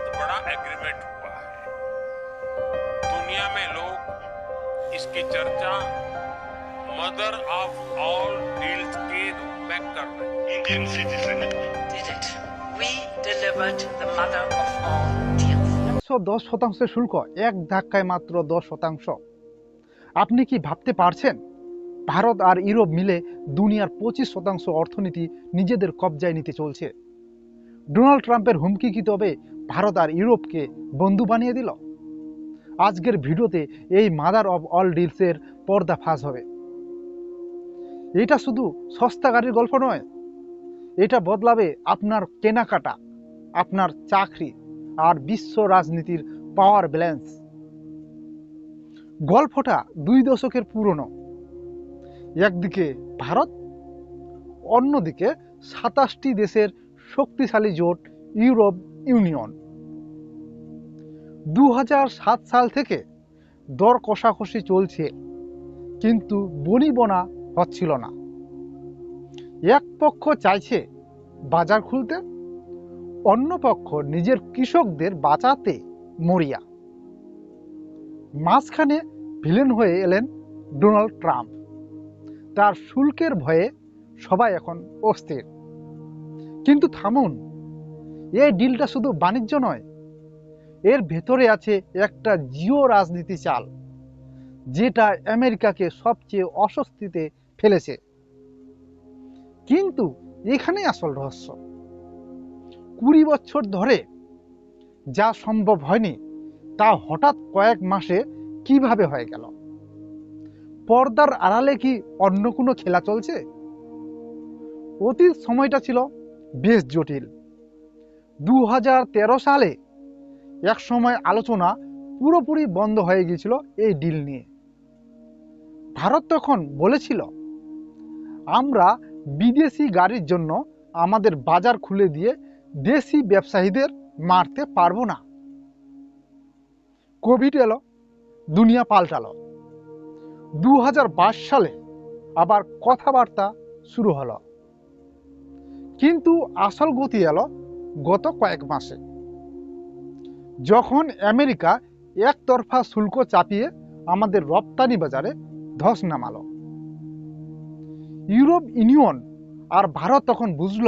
बहुत बड़ा एग्रीमेंट हुआ है। दुनिया में लोग इसकी चर्चा मदर ऑफ ऑल डील्स के रूप में कर रहे हैं। Indian citizen did it. We delivered the mother of all deals. 110% শুল্ক এক ধাক্কায় মাত্র 10%। আপনি কি ভাবতে পারছেন ভারত আর ইউরোপ মিলে দুনিয়ার 25% অর্থনীতি নিজেদের কবজায় নিতে চলছে? ডোনাল্ড ট্রাম্পের হুমকি কি তবে ভারত আর ইউরোপকে বন্ধু বানিয়ে দিল? আজকের ভিডিওতে এই মাদার অফ অল ডিলসের পর্দা ফাঁস হবে। এটা শুধু সস্তা গাড়ির গল্প নয়, এটা বদলাবে আপনার কেনাকাটা, আপনার চাকরি আর বিশ্ব রাজনীতির পাওয়ার ব্যালেন্স। গল্পটা 2 দশকের পুরনো। একদিকে ভারত, অন্যদিকে 27টি দেশের শক্তিশালী জোট ইউরোপ ইউনিয়ন। 2007 সাল থেকে দর কষাকষি চলছে, কিন্তু বনিবনা হচ্ছিল না। এক পক্ষ চাইছে বাজার খুলতে, অন্য পক্ষ নিজের কৃষকদের বাঁচাতে মরিয়া। মাঝখানে ভিলেন হয়ে এলেন ডোনাল্ড ট্রাম্প। তার শুল্কের ভয়ে সবাই এখন অস্থির। কিন্তু থামুন, এই ডিলটা শুধু বাণিজ্য নয়, এর ভেতরে আছে একটা জিও রাজনীতি চাল, যেটা আমেরিকাকে সবচেয়ে অস্বস্তিতে ফেলেছে। কিন্তু এখানেই আসল রহস্য। 20 বছর ধরে যা সম্ভব হয়নি তা হঠাৎ কয়েক মাসে কিভাবে হয়ে গেল? পর্দার আড়ালে কি অন্য কোনো খেলা চলছে? অতীত সময়টা ছিল বেশ জটিল। 2013 সালে এক সময় আলোচনা পুরোপুরি বন্ধ হয়ে গিয়েছিল এই ডিল নিয়ে। ভারত তখন বলেছিল, আমরা বিদেশি গাড়ির জন্য আমাদের বাজার খুলে দিয়ে দেশি ব্যবসায়ীদের মারতে পারবো না। কোভিড এলো, দুনিয়া পাল্টালো। 2022 সালে আবার কথাবার্তা শুরু হলো, কিন্তু আসল গতি এলো গত কয়েক মাসে, যখন আমেরিকা একতরফা শুল্ক চাপিয়ে আমাদের রপ্তানি বাজারে ধস নামালো। ইউরোপ ইউনিয়ন আর ভারত তখন বুঝল,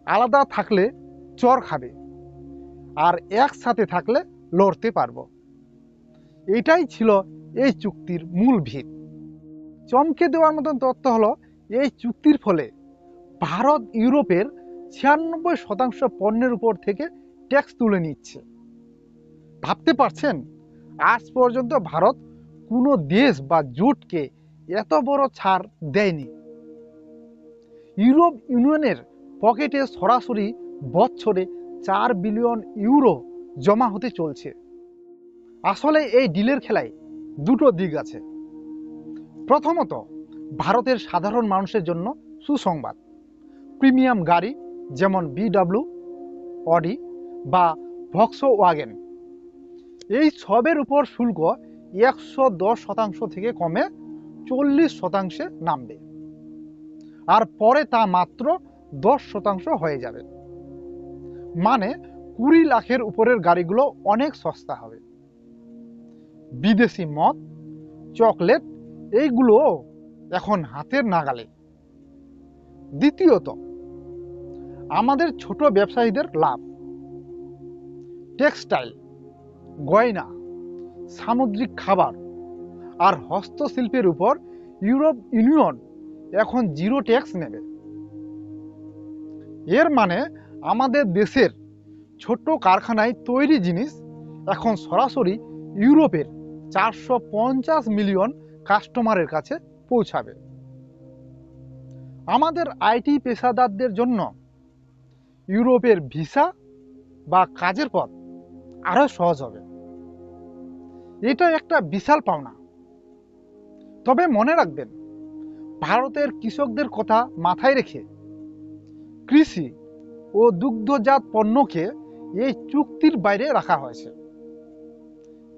আলাদা থাকলে চর খাবে, আর একসাথে থাকলে লড়তে পারবো। এটাই ছিল এই চুক্তির মূল ভিত। চমকে দেওয়ার মতন তথ্য হলো, এই চুক্তির ফলে ভারত ইউরোপের 96% পণ্যের উপর থেকে ট্যাক্স তুলে নিচ্ছে। ভাবতে পারছেন, আজ পর্যন্ত ভারত কোনো দেশ বা জোটকে এত বড় ছাড় দেয়নি। ইউরোপ ইউনিয়নের পকেটে সরাসরি বছরে 4 বিলিয়ন ইউরো জমা হতে চলছে। আসলে এই ডিলের খেলায় দুটো দিক আছে। প্রথমত, ভারতের সাধারণ মানুষের জন্য সুসংবাদ। প্রিমিয়াম গাড়ি যেমন বিডব্লিউ, অডি বা ভক্সওয়াগেন, এই সবের উপর শুল্ক 110% থেকে কমে 40% নামবে, আর পরে তা মাত্র 10% হয়ে যাবে। মানে 20 লাখের উপরের গাড়িগুলো অনেক সস্তা হবে। বিদেশি মদ, চকলেট, এইগুলো এখন হাতের নাগালে। দ্বিতীয়ত, আমাদের ছোট ব্যবসায়ীদের লাভ। টেক্সটাইল, গয়না, সামুদ্রিক খাবার আর হস্তশিল্পের উপর ইউরোপ ইউনিয়ন এখন 0 ট্যাক্স নেবে। এর মানে আমাদের দেশের ছোট কারখানায় তৈরি জিনিস এখন সরাসরি ইউরোপের 450 মিলিয়ন কাস্টমারের কাছে পৌঁছাবে। আমাদের আইটি পেশাদারদের জন্য ইউরোপের ভিসা বা কাজের পথ আরও সহজ হবে। এটা একটা বিশাল পাওনা। তবে মনে রাখবেন, ভারতের কৃষকদের কথা মাথায় রেখে কৃষি ও দুগ্ধজাত পণ্যকে এই চুক্তির বাইরে রাখা হয়েছে,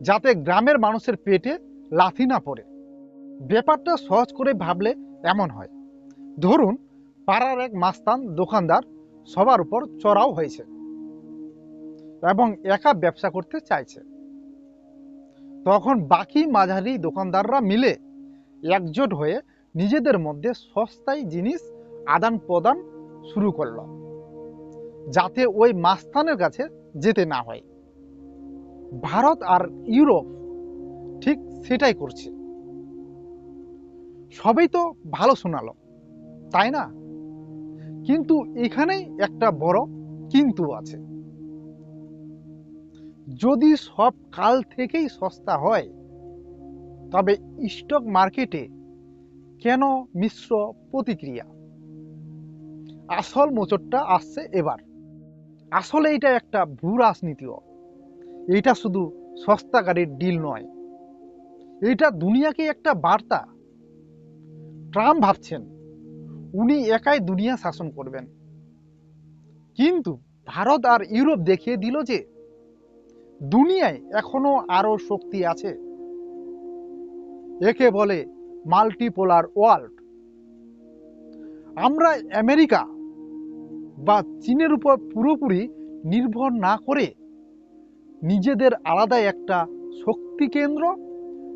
যাতে গ্রামের মানুষের পেটে লাথি না পড়ে। ব্যাপারটা সহজ করে ভাবলে এমন হয়, ধরুন পাড়ার এক মাস্তান দোকানদার সবার উপর চড়াও হয়েছে। এবং একা ব্যবসা করতে চাইছে। তখন বাকি মাঝারি দোকানদাররা মিলে একজোট হয়ে নিজেদের মধ্যে সস্তায় জিনিস আদান প্রদান শুরু করলো, যাতে ওই মাস্তানের কাছে যেতে না হয়। ভারত আর ইউরোপ ঠিক সেটাই করছে। সবই তো ভালো শোনালো, তাই না? কিন্তু এখানেই একটা বড় কিন্তু আছে। যদি সব কাল থেকেই সস্তা হয়, তবে স্টক মার্কেটে কেন মিশ্র প্রতিক্রিয়া? আসল মোচড়টা আসছে এবার। আসলে এটা একটা ভূ রাজনীতিও। এটা শুধু সস্তা গাড়ির ডিল নয়, এটা দুনিয়াকে একটা বার্তা। ট্রাম্প ভাবছেন উনি একাই দুনিয়া শাসন করবেন, কিন্তু ভারত আর ইউরোপ দেখিয়ে দিল যে দুনিয়ায় এখনো আরো শক্তি আছে। একে বলে মাল্টিপোলার ওয়ার্ল্ড। আমরা আমেরিকা বা চীনের উপর পুরোপুরি নির্ভর না করে নিজেদের আলাদা একটা শক্তি কেন্দ্র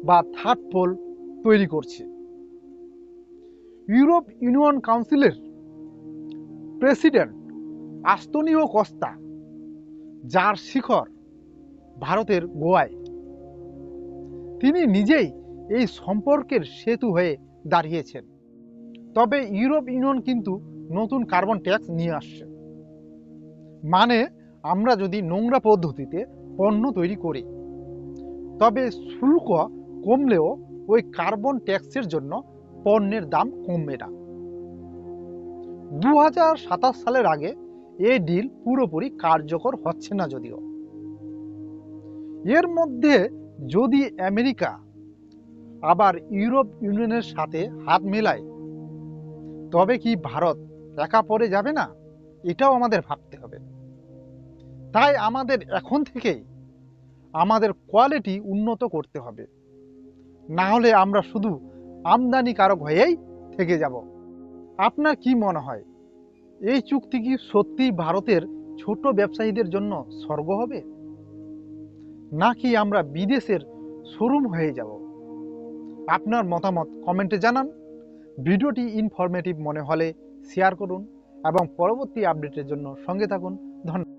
বা থার্ড পোল তৈরি করছি। ইউরোপ ইউনিয়ন কাউন্সিলের প্রেসিডেন্ট আন্তোনিও কস্তা, যার শিখর ভারতের গোয়ায়, তিনি নিজেই এই সম্পর্কের সেতু হয়ে দাঁড়িয়েছেন। তবে ইউরোপ ইউনিয়ন কিন্তু নতুন কার্বন ট্যাক্স নিয়ে আসছে। মানে আমরা যদি নোংরা পদ্ধতিতে পণ্য তৈরি করি, তবে শুল্ক কমলেও ওই কার্বন ট্যাক্সের জন্য পণ্যের দাম কমবে না। 2027 সালের আগে এই ডিল পুরোপুরি কার্যকর হচ্ছে না। যদিও এর মধ্যে যদি আমেরিকা আবার ইউরোপ ইউনিয়নের সাথে হাত মেলায়, তবে কি ভারত একা পড়ে যাবে না? এটাও আমাদের ভাবতে হবে। তাই আমাদের এখন থেকেই আমাদের কোয়ালিটি উন্নত করতে হবে, না হলে আমরা শুধু আমদানিকারক হয়েই থেকে যাব। আপনার কি মনে হয়, এই চুক্তি কি সত্যি ভারতের ছোট ব্যবসায়ীদের জন্য স্বর্গ হবে, নাকি আমরা বিদেশের শোরুম হয়ে যাব? আপনার মতামত কমেন্টে জানান। ভিডিওটি ইনফরমেটিভ মনে হলে শেয়ার করুন এবং পরবর্তী আপডেটের জন্য সঙ্গে থাকুন। ধন্যবাদ।